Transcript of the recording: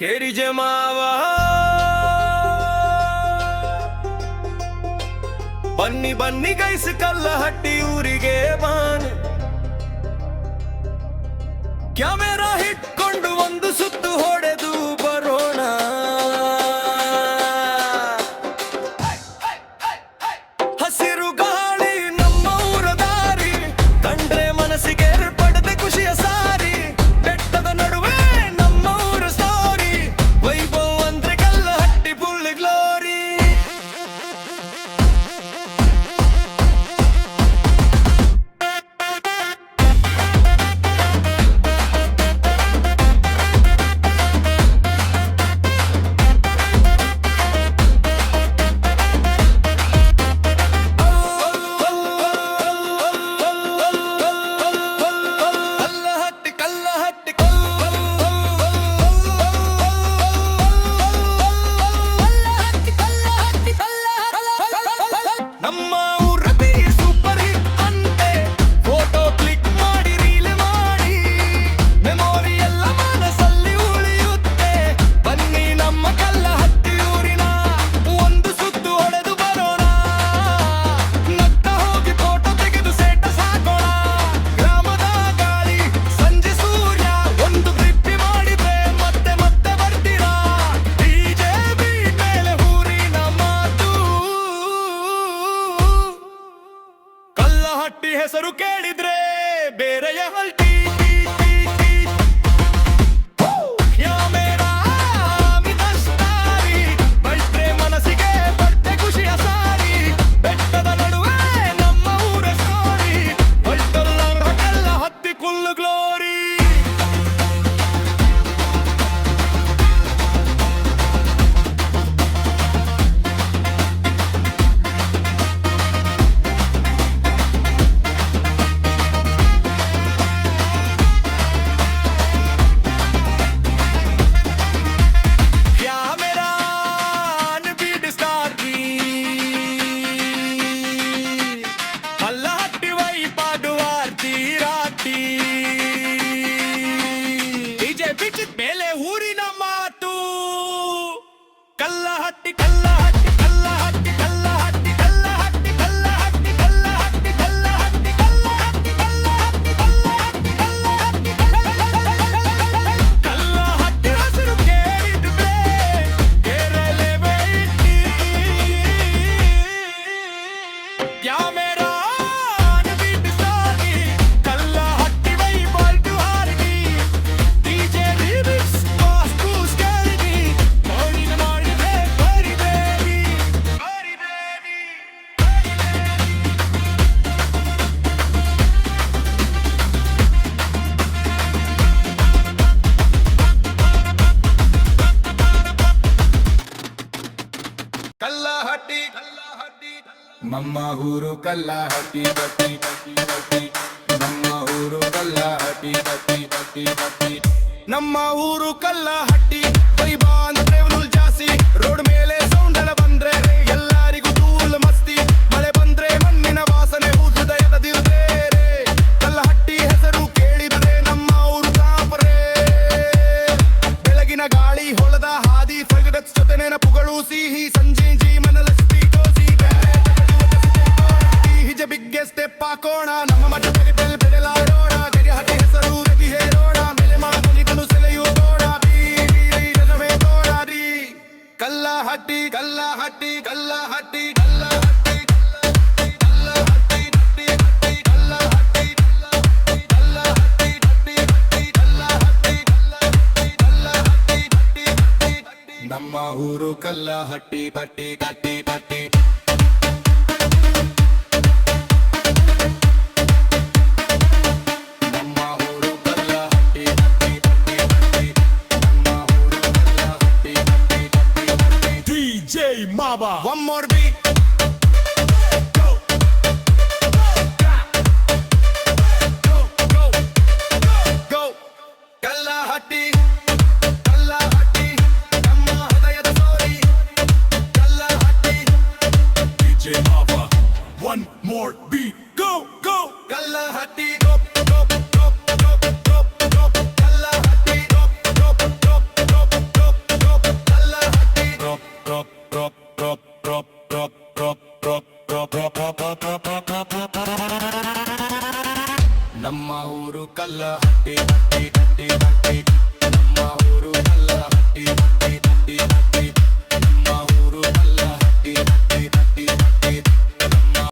ಕೇರಿಜೆ ಮಾವ ಬನ್ನಿ ಬನ್ನಿ ಗೈಸ್ ಕಲ್ಲಹಟ್ಟಿ ಊರಿಗೆ ಬಾನ್ ಕ್ಯಾಮೆರಾ ಹಿಟ್ಕೊಂಡು ಒಂದು ಸುತ್ತು ಹೊಡೆದು ಬರೋಣ. ಹಸಿರು ಗಾಳಿ ನಮ್ಮ ಊರ ದಾರಿ ಕಂಡ್ರೆ ಮನಸ್ಸಿಗೆ ಪಡೆದ ಖುಷಿಯ ಸಾರಿ. ಬೆಟ್ಟದ ನಡುವೆ ನಮ್ಮ ಊರ ಸ್ಟೋರಿ ವೈಭವ ಅಂದ್ರೆ ಕಲ್ಲಹಟ್ಟಿ ಫುಲ್ ಗ್ಲೋರಿ. ನಮ್ಮ ಊರ ಸೂಪರ್ ಹಿಟ್ ಅಂತೆ ಫೋಟೋ ಕ್ಲಿಕ್ ಮಾಡಿ ರೀಲ್ ಮಾಡಿ ಮೆಮೊರಿ ಎಲ್ಲ ಮನಸ್ಸಲ್ಲಿ ಉಳಿಯುತ್ತೆ. ಬನ್ನಿ ನಮ್ಮ ಕಲ್ಲಹಟ್ಟಿ ಊರಿನ ಒಂದು ಸುತ್ತು ಹೊಡೆದು ಬರೋಣ. ನತ್ತ ಹೋಗಿ ಫೋಟೋ ತೆಗೆದು ಸ್ಟೇಟಸ್ ಹಾಕೋಣ. ಗ್ರಾಮದ ಗಾಳಿ ಸಂಜೆ ಸೂರ್ಯ ಒಂದು ಟ್ರಿಪ್ಪಿ ಮಾಡಿದ್ರೆ ಮತ್ತೆ ಮತ್ತೆ ಬರ್ತೀರಾ. ಡಿಜೆ ಬೀಟ್ ಮೇಲೆ ಊರಿನ ಮಾತು ಕಲ್ಲಹಟ್ಟಿ ಹೆಸರು ಕೇಳಿದ್ರೆ ಬೇರೆಯ ಹಲ್ಟಿ. ಬೈಟ್ರೆ ಮನಸ್ಸಿಗೆ ಬಟ್ಟೆ ಖುಷಿಯ ಸಾರಿ. ಬೆಟ್ಟದ ನಡುವೆ ನಮ್ಮ ಊರ ಸ್ಟೋರಿ ಬೈಟಲ್ಲ ಕಲ್ಲಹಟ್ಟಿ ಫುಲ್ ಗ್ಲೋರಿ. ಕಲ್ಲಹಟ್ಟಿ ವೈ ಪಾಡುವಾರ್ತಿ ರಾಟಿ ಡಿಜೆ ಬಿಚ್ಚಿದ ಮೇಲೆ ಊರಿನ ಮಾತು ಕಲ್ಲಹಟ್ಟಿ ಕಲ್ಲಹಟ್ಟಿ ಕಲ್ಲಹಟ್ಟಿ ಕಲ್ಲಹಟ್ಟಿ ಕಲ್ಲಹಟ್ಟಿ ಕಲ್ಲಹಟ್ಟಿ ಕಲ್ಲಹಟ್ಟಿ ಕಲ್ಲಹಟ್ಟಿ ಕಲ್ಲಹಟ್ಟಿ ಕಲ್ಲಹಟ್ಟಿ ಕಲ್ಲಹಟ್ಟಿ ಹಸಿರು ಕೇಳಿದ್ರೆ ಕೇರಳವೇ ಇಟ್ಟಿ. ಕ್ಯಾಮೆರಾ ಕಲ್ಲಹಟ್ಟಿ ವೈ ಬಾಲ್ಟು ಹಾರಿಡಿ ಡಿಜೆ ಲಿರಿಕ್ಸ್ ವಾಸ್ತು ಸ್ಕೇರಿಡಿ ಮೌನಿನ ಮಾಡಿದೆ ಬರಿಬೇಡಿ ಬರಿಬೇಡಿ. ಕಲ್ಲಹಟ್ಟಿ ಕಲ್ಲಹಟ್ಟಿ ನಮ್ಮ ಊರು ಕಲ್ಲಹಟ್ಟಿ ಬಟ್ಟಿ ಬಟ್ಟಿ ಬಟ್ಟಿ. ನಮ್ಮ ಊರು ಕಲ್ಲಹಟ್ಟಿ ಬಟ್ಟಿ ಬಟ್ಟಿ ಬಟ್ಟಿ. ನಮ್ಮ ಊರು ಕಲ್ಲಹಟ್ಟಿ ವೈಭವ ಅಂದ್ರೆ ಫುಲ್ ಜಾಸ್ತಿ. ರೋಡ್ ಮೇಲೆ ಸೌಂಡ್ ಎಲ್ಲ ಬಂದ್ರೆ ಎಲ್ಲರಿಗೂ ತೂಲ್ ಮಸ್ತಿ. ಮಳೆ ಬಂದ್ರೆ ಮಣ್ಣಿನ ವಾಸನೆ ಹೃದಯದ ದಿರುದೇರೆ. ಕಲ್ಲಹಟ್ಟಿ ಹೆಸರು ಕೇಳಿದ್ರೆ ನಮ್ಮ ಊರು ಸಾಪರೆ. ಬೆಳಗಿನ ಗಾಳಿ ಹೊಲದ ಹಾದಿ ಫ್ರೆಗಡೆನ್ಸ್ ಜೊತೆ ನೆನಪುಗಳು ಸಿಹಿ ಸಂಜೆ ಮನಲಸ್ತಿ ಕೋಸಿ ಹಿಜೆ ಬಿಗ್ಗೆ ಸ್ಟೆಪ್ ಹಾಕೋಣ. ನಮ್ಮ ಮಠ ಬೆಳೆಲಾಡೋಣ. ಕೆರೆಹಟ್ಟಿ ಹೆಸರು ರವಿ ಹೇರೋಣ. ಬೆಲೆ ಮಾತುಲಿಗಳು ಸೆಲೆಯುವುದೋಣ. ಬೀರವೇ ತೋರಾಡಿ ಕಲ್ಲಹಟ್ಟಿ ಕಲ್ಲಹಟ್ಟಿ ಕಲ್ಲಹಟ್ಟಿ ಕಲ್ಲಹಟ್ಟಿ ಕಲ್ಲಹಟ್ಟಿ ಕಲ್ಲಹಟ್ಟಿ ಕಲ್ಲಹಟ್ಟಿ ಕಲ್ಲಹಟ್ಟಿ ಕಲ್ಲಹಟ್ಟಿ. ನಮ್ಮ ಊರು ಕಲ್ಲಹಟ್ಟಿ ಪಟ್ಟಿ ಕಟ್ಟಿ ಪಟ್ಟಿ. ನಮ್ಮ ಊರು ಕಲ್ಲಹಟ್ಟಿ ಪಟ್ಟಿ ಪಟ್ಟಿ ಪಟ್ಟಿ. ನಮ್ಮ ಊರು ಕಲ್ಲಹಟ್ಟಿ ಪಟ್ಟಿ ಪಟ್ಟಿ ಪಟ್ಟಿ. DJ Maba. One more beat. Go. Go go go. ಕಲ್ಲಹಟ್ಟಿ Kallahatti ನಮ್ಮ ಹೃದಯದ story Kallahatti. DJ Maba. One more beat. Go go. Kallahatti go go go go go go. Kallahatti go go go go go. ನಮ್ಮ ಊರು ಕಲ್ಲಹಟ್ಟಿ ಹಟ್ಟಿ ಹಟ್ಟಿ ಹಟ್ಟಿ ನಮ್ಮ ಊರು ಕಲ್ಲಹಟ್ಟಿ ಹಟ್ಟಿ